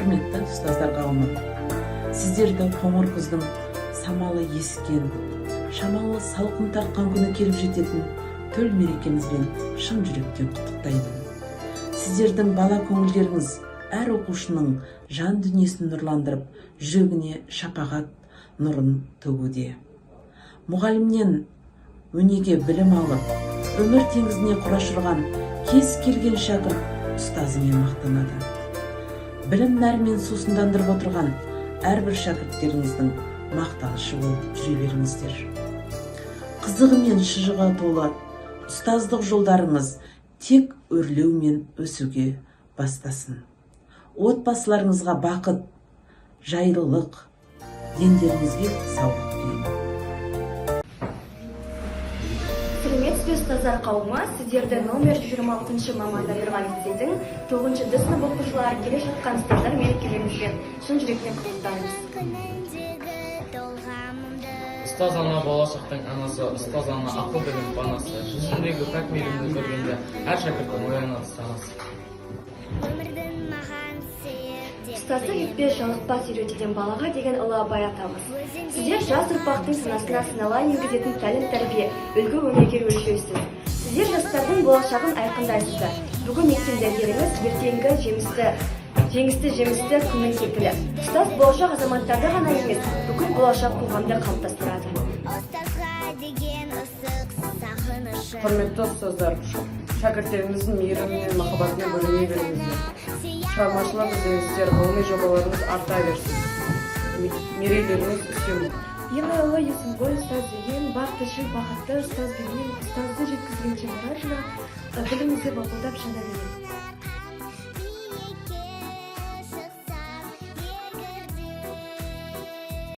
Құрметті ұстаздар қауымы, сіздерді қоңыр күздің самалы ескен, шамалы салқын тартқан күні келіп жететін төл мерекемізбен шын жүректен құттықтаймын. Сіздердің бала көңілдеріңіз әр оқушының жан дүниесін нұрландырып, жүрегіне шапағат нұрын төгуде. Мұғалімнен өнеге білім алып, өмір теңізіне құрашырған кез келген шәкірт ұстазымен мақтанады. Білім нәрімен сусындандырып отырған әрбір шәкірттеріңіздің мақтанышы болып жүре беріңіздер. Қызығы мен шыжығы толы ұстаздық жолдарыңыз тек өрлеу мен өсуге бастасын. Отбасыларыңызға бақыт, жайлылық, дендеріңізге саулық тілеймін. Құрметті ұстаздар қауымы, сіздерді номер 26 мамандандырылған лицейдің 9-шы сынып оқушылары келе жатқан ұстаздар мерекелеріңізбен шын жүректен құттықтаймыз. Ұстаз ана болашақтың анасы, ұстаз ана ақыл білім панасы, жүзіндегі пәк мейірімді көргенде әр шәкірттің оянады санасы. Ұстаздық етпес жалықпас үйретуден балаға деген ұлы абай атамыз. Сіздер жас ұрпақтың санасына сынала енгізетін тәлім тәрбие, үлгі өнегер өлшеусіз. Сіздер жастардың болашағын айқындайсыздар. Бүгін ертең дәрігеріңіз, ертеңгі жемісті күннің кепілі. Ұстаз болашақ азаматтарды ғана емес, бүкіл болашақ қоғамды қалыптастырады. Құрметті ұстаздар, шәкірттеріңіздің мейірімі мен махаббатына бөлене беріңіздер. Шығармашылық ізденістер, ғылыми жобаларыңыз арта берсін. Мерейлеріңіз үстем. Ең ұлы есімбой ұстаз деген бақ тіршілік бақытты ұстаз берген, ұстазды жеткізгенше мұратына білімізді бақылдап жана берген.